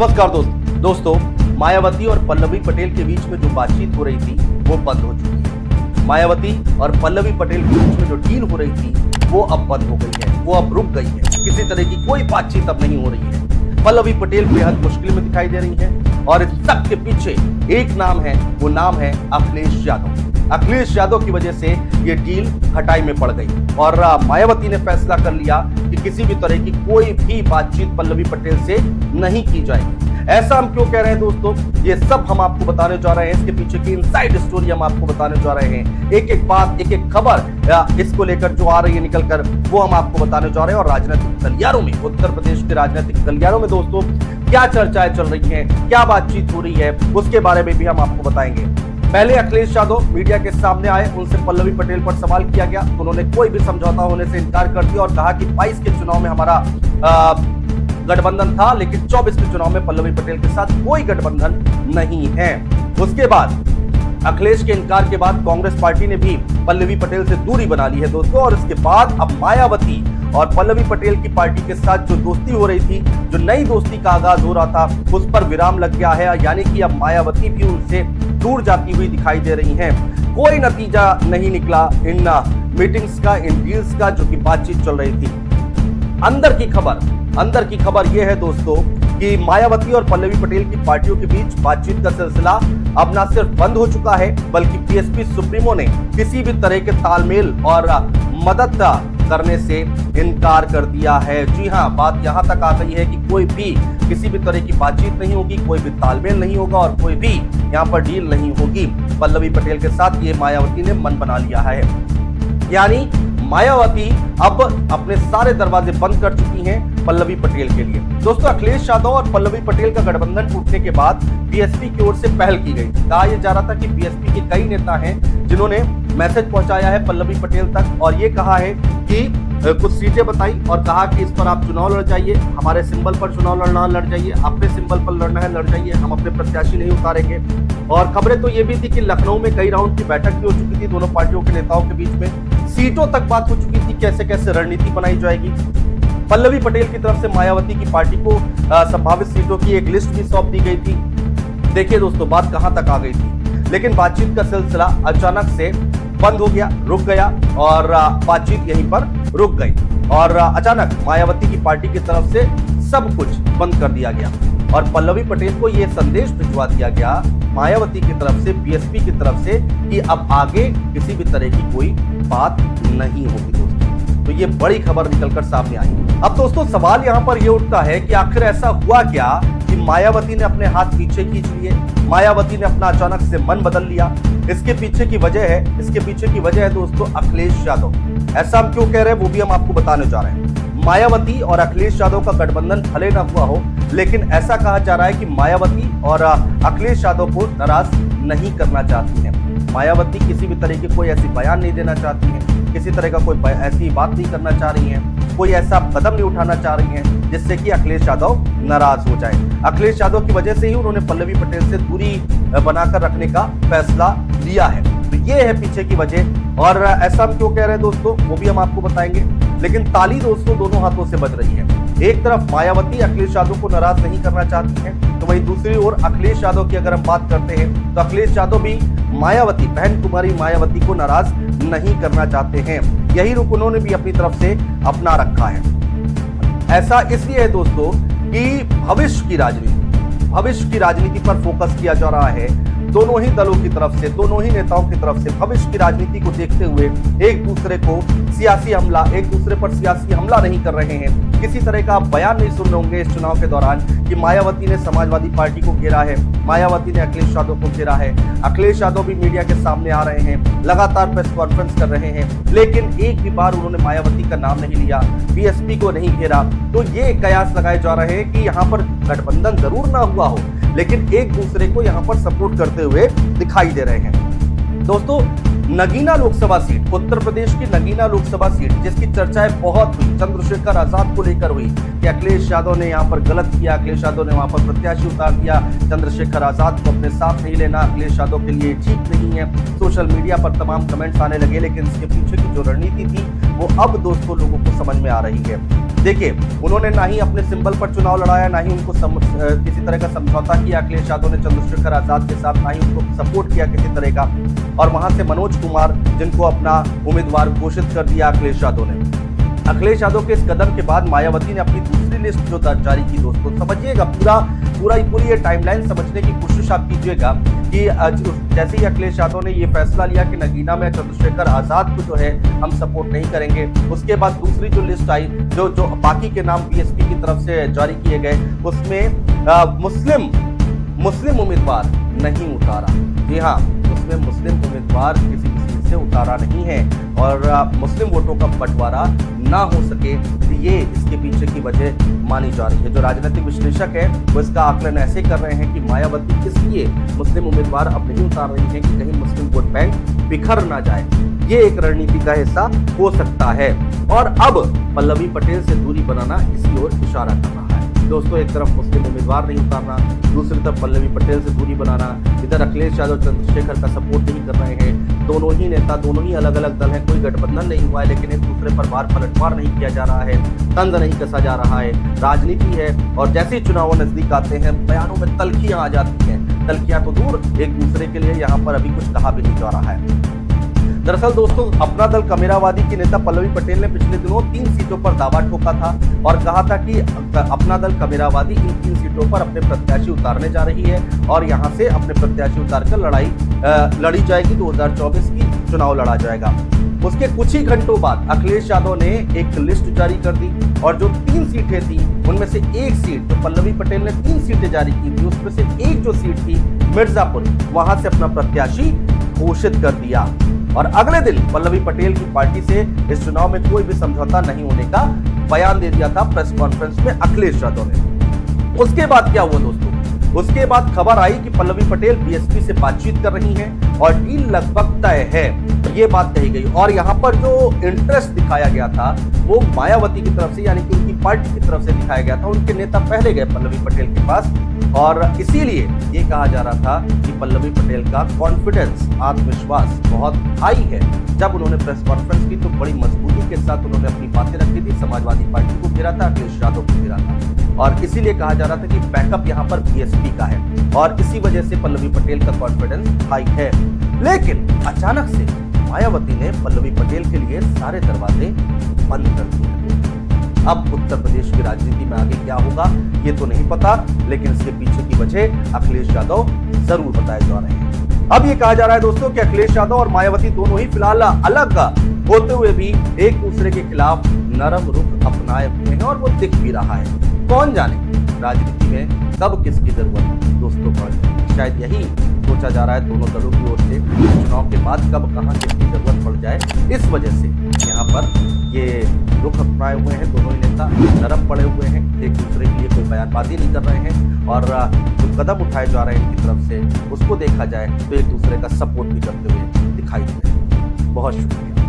नमस्कार दोस्तों, मायावती और पल्लवी पटेल के बीच में जो बातचीत हो रही थी वो बंद हो चुकी है। मायावती और पल्लवी पटेल के बीच में जो डील हो रही थी वो अब बंद हो गई है, वो अब रुक गई है। किसी तरह की कोई बातचीत अब नहीं हो रही है। पल्लवी पटेल बेहद मुश्किल में दिखाई दे रही है और इस सब के पीछे एक नाम है, वो नाम है अखिलेश यादव। अखिलेश यादव की वजह से ये डील खटाई में पड़ गई और मायावती ने फैसला कर लिया कि किसी भी तरह की कोई भी बातचीत पल्लवी पटेल से नहीं की जाएगी। ऐसा हम क्यों कह रहे हैं दोस्तों, ये सब हम आपको बताने जा रहे हैं। इसके पीछे की इनसाइड स्टोरी हम आपको बताने जा रहे हैं। एक एक बात, एक एक खबर इसको लेकर जो आ रही है निकल कर, वो हम आपको बताने जा रहे हैं। और राजनीतिक गलियारों में, उत्तर प्रदेश के राजनीतिक गलियारों में दोस्तों क्या चर्चाएं चल रही हैं, क्या बातचीत हो रही है, उसके बारे में भी हम आपको बताएंगे। पहले अखिलेश यादव मीडिया के सामने आए, उनसे पल्लवी पटेल पर सवाल किया गया। उन्होंने कोई भी समझौता होने से इनकार कर दिया और कहा कि 22 के चुनाव में हमारा गठबंधन था, लेकिन 24 के चुनाव में पल्लवी पटेल के साथ कोई गठबंधन नहीं है। उसके बाद अखिलेश के इनकार के बाद कांग्रेस पार्टी ने भी पल्लवी पटेल से दूरी बना ली है दोस्तों। और इसके बाद अब मायावती और पल्लवी पटेल की पार्टी के साथ जो दोस्ती हो रही थी, जो नई दोस्ती का आगाज हो रहा था, उस पर विराम लग गया है। यानी कि अब मायावती भी उनसे दूर जाती हुई दिखाई दे रही हैं। कोई नतीजा नहीं निकला इन मीटिंग्स का, इन डील्स का, जो कि बातचीत चल रही थी। अंदर की खबर यह है दोस्तों कि मायावती और पल्लवी पटेल की पार्टियों के बीच बातचीत का सिलसिला अब न सिर्फ बंद हो चुका है, बल्कि बीएसपी सुप्रीमो ने किसी भी तरह के तालमेल और मदद करने से इनकार कर दिया है। जी हां, बात यहां तक आ गई है कि कोई भी किसी भी तरह की बातचीत नहीं होगी, कोई भी तालमेल नहीं होगा और कोई भी यहां पर डील नहीं होगी पल्लवी पटेल के साथ। ये मायावती ने मन बना लिया है। यानी मायावती अब अपने सारे दरवाजे बंद कर चुकी हैं पल्लवी पटेल के लिए। दोस्तों, अखिलेश यादव और पल्लवी पटेल का गठबंधन टूटने के बाद बीएसपी की ओर से पहल की गई। कहा यह जा रहा था कि बीएसपी के कई नेता हैं जिन्होंने मैसेज पहुंचाया है पल्लवी पटेल तक और ये कहा है कि कुछ सीटें बताई और कहा कि इस पर आप चुनाव लड़ जाइए, हमारे सिंबल पर चुनाव लड़ना लड़ जाइए, अपने सिंबल पर लड़ना है लड़ जाइए, हम अपने प्रत्याशी नहीं उतारेंगे। और खबरें तो ये भी थी कि लखनऊ में कई राउंड की बैठक भी हो चुकी थी दोनों पार्टियों के नेताओं के बीच में। सीटों तक बात हो चुकी थी, कैसे कैसे रणनीति बनाई जाएगी। पल्लवी पटेल की तरफ से मायावती की पार्टी को संभावित सीटों की एक लिस्ट भी सौंप दी गई थी। देखिए दोस्तों, बात कहां तक आ गई थी, लेकिन बातचीत का सिलसिला अचानक से बंद हो गया, रुक गया और बातचीत यहीं पर रुक गई। और अचानक मायावती की पार्टी की तरफ से सब कुछ बंद कर दिया गया और पल्लवी पटेल को यह संदेश भिजवा दिया गया मायावती की तरफ से, बीएसपी की तरफ से, कि अब आगे किसी भी तरह की कोई बात नहीं होगी दोस्तों। तो ये बड़ी खबर निकलकर सामने आई। अब दोस्तों सवाल यहाँ पर ये उठता है कि आखिर ऐसा हुआ क्या कि मायावती ने अपने हाथ पीछे खींच लिए, मायावती ने अपना अचानक से मन बदल लिया। इसके पीछे की वजह है दोस्तों अखिलेश यादव। ऐसा हम क्यों कह रहे हैं वो भी हम आपको बताने जा रहे हैं। मायावती और अखिलेश यादव का गठबंधन भले न हुआ हो, लेकिन ऐसा कहा जा रहा है कि मायावती और अखिलेश यादव को नाराज नहीं करना चाहती है। मायावती किसी भी तरह की कोई ऐसी बयान नहीं देना चाहती है, किसी तरह का कोई ऐसी बात नहीं करना चाह रही है, कोई ऐसा कदम नहीं उठाना चाह रही है जिससे कि अखिलेश यादव नाराज हो जाए। अखिलेश यादव की वजह से ही उन्होंने पल्लवी पटेल से दूरी बनाकर रखने का फैसला लिया है। तो ये है पीछे की वजह। और ऐसा हम क्यों कह रहे हैं दोस्तों वो भी हम आपको बताएंगे। लेकिन ताली दोस्तों दोनों हाथों से बज रही है। एक तरफ मायावती अखिलेश यादव को नाराज नहीं करना चाहती है, तो वहीं दूसरी ओर अखिलेश यादव की अगर हम बात करते हैं तो अखिलेश यादव भी मायावती, बहन कुमारी मायावती को नाराज नहीं करना चाहते हैं। यही रुख उन्होंने भी अपनी तरफ से अपना रखा है। ऐसा इसलिए है दोस्तों कि भविष्य की राजनीति पर फोकस किया जा रहा है दोनों ही दलों की तरफ से, दोनों ही नेताओं की तरफ से। भविष्य की राजनीति को देखते हुए एक दूसरे पर सियासी हमला नहीं कर रहे हैं। किसी तरह का बयान नहीं सुन रहे होंगे इस चुनाव के दौरान कि मायावती ने समाजवादी पार्टी को घेरा है, मायावती ने अखिलेश यादव को घेरा है। अखिलेश यादव भी मीडिया के सामने आ रहे हैं, लगातार प्रेस कॉन्फ्रेंस कर रहे हैं, लेकिन एक भी बार उन्होंने मायावती का नाम नहीं लिया, बीएसपी को नहीं घेरा। तो ये कयास लगाए जा रहे हैं कि यहाँ पर गठबंधन जरूर ना हुआ हो, लेकिन एक दूसरे को यहाँ पर सपोर्ट करते हुए दिखाई दे रहे हैं। दोस्तों, नगीना लोकसभा सीट, उत्तर प्रदेश की नगीना लोकसभा सीट, जिसकी चर्चाएं बहुत हुई, चंद्रशेखर आजाद को लेकर हुई कि अखिलेश यादव ने यहाँ पर गलत किया, अखिलेश यादव ने वहां पर प्रत्याशी उतार दिया, चंद्रशेखर आजाद को अपने साथ नहीं लेना अखिलेश यादव के लिए ठीक नहीं है। सोशल मीडिया पर तमाम कमेंट्स आने लगे, लेकिन इसके पीछे की जो रणनीति थी वो अब दोस्तों लोगों को समझ में आ रही है। देखिए, उन्होंने ना ही अपने सिंबल पर चुनाव लड़ाया, ना ही उनको किसी तरह का समझौता किया अखिलेश यादव ने चंद्रशेखर आजाद के साथ, ना ही उनको सपोर्ट किया किसी तरह का। और वहां से मनोज कुमार जिनको अपना उम्मीदवार घोषित कर दिया अखिलेश यादव ने। अखिलेश यादव के इस कदम के बाद मायावती ने अपनी दूसरी लिस्ट जो जारी की। दोस्तों समझिएगा, पूरी ये टाइमलाइन समझने की कोशिश आप कीजिएगा कि जैसे ही अखिलेश यादव ने ये फैसला लिया कि नगीना में चंद्रशेखर आजाद को जो है हम सपोर्ट नहीं करेंगे, उसके बाद दूसरी जो लिस्ट आई जो बाकी के नाम बीएसपी की तरफ से जारी किए गए, उसमें मुस्लिम उम्मीदवार नहीं उतारा। जी हाँ, उसमें मुस्लिम उम्मीदवार किसी सीट से उतारा नहीं है और मुस्लिम वोटों का बंटवारा ना हो सके, ये इसके पीछे की वजह मानी जा रही है। जो राजनीतिक विश्लेषक है वो इसका आकलन ऐसे कर रहे हैं कि मायावती इसलिए मुस्लिम उम्मीदवार अब नहीं उतार रही है कि कहीं मुस्लिम वोट बैंक बिखर ना जाए। ये एक रणनीति का हिस्सा हो सकता है और अब पल्लवी पटेल से दूरी बनाना इसी ओर इशारा कर रहा है। दोस्तों, एक तरफ मुस्लिम उम्मीदवार नहीं उतारना, दूसरी तरफ पल्लवी पटेल से दूरी बनाना, इधर अखिलेश यादव चंद्रशेखर का सपोर्ट नहीं कर रहे हैं। दोनों ही नेता, दोनों ही अलग अलग दल हैं, कोई गठबंधन नहीं हुआ है, लेकिन एक दूसरे पर बार पलटवार नहीं किया जा रहा है, तंज नहीं कसा जा रहा है। राजनीति है और जैसे ही चुनाव नजदीक आते हैं बयानों में तल्खियां आ जाती हैं। तल्खियां तो दूर, एक दूसरे के लिए यहाँ पर अभी कुछ कहा भी नहीं जा रहा है। दरअसल दोस्तों, अपना दल कमेरावादी की नेता पल्लवी पटेल ने पिछले दिनों 3 सीटों पर दावा ठोका था और कहा था कि अपना दल कमेरावादी इन 3 सीटों पर अपने प्रत्याशी उतारने जा रही है और यहां से अपने प्रत्याशी उतारकर लड़ी जाएगी। 2024 की चुनाव लड़ा जाएगा। उसके कुछ ही घंटों बाद अखिलेश यादव ने एक लिस्ट जारी कर दी और जो 3 सीटें थी उनमें से एक सीट, तो पल्लवी पटेल ने 3 सीटें जारी की थी, उसमें से एक जो सीट थी मिर्जापुर, वहां से अपना प्रत्याशी घोषित कर दिया। और अगले दिन पल्लवी पटेल की पार्टी से इस चुनाव में कोई भी समझौता नहीं होने का बयान दे दिया था प्रेस कॉन्फ्रेंस में अखिलेश यादव ने। उसके बाद क्या हुआ दोस्तों? उसके बाद खबर आई कि पल्लवी पटेल बीएसपी से बातचीत कर रही हैं और डील लगभग तय है, ये बात कही गई। और यहाँ पर जो इंटरेस्ट दिखाया गया था वो मायावती की तरफ से, यानी कि उनकी पार्टी की तरफ से दिखाया गया था। उनके नेता पहले गए पल्लवी पटेल के पास और इसीलिए ये कहा जा रहा था कि पल्लवी पटेल का कॉन्फिडेंस, आत्मविश्वास बहुत हाई है। जब उन्होंने प्रेस कॉन्फ्रेंस की तो बड़ी मजबूती के साथ उन्होंने अपनी बातें रखी थी, समाजवादी पार्टी को घेरा था, अखिलेश यादव को घेरा था और इसीलिए कहा जा रहा था कि बैकअप यहाँ पर बीएसपी का है और इसी वजह से पल्लवी पटेल का कॉन्फिडेंस हाई है। लेकिन अचानक से मायावती ने पल्लवी पटेल के लिए सारे दरवाजे बंद कर दिए। अब उत्तर प्रदेश की राजनीति में आगे क्या होगा ये तो नहीं पता, लेकिन इसके पीछे की वजह अखिलेश यादव जरूर बताए जा रहे हैं। अब ये कहा जा रहा है दोस्तों कि अखिलेश यादव और मायावती दोनों ही फिलहाल अलग होते हुए भी एक दूसरे के खिलाफ नरम रुख अपनाए हुए हैं और वो दिख भी रहा है। कौन जाने राजनीति में कब किसकी जरूरत दोस्तों पड़ जाए, शायद यही सोचा जा रहा है दोनों दलों की ओर से। चुनाव के बाद कब कहां किसकी जरूरत पड़ जाए, इस वजह से यहाँ पर ये रुख अपनाए हुए हैं। दोनों ही नेता नरम पड़े हुए हैं, एक दूसरे के लिए कोई बयानबाजी नहीं कर रहे हैं और जो कदम उठाए जा रहे हैं इनकी तरफ से उसको देखा जाए तो एक दूसरे का सपोर्ट भी करते हुए दिखाई दे रहे हैं। बहुत शुक्रिया।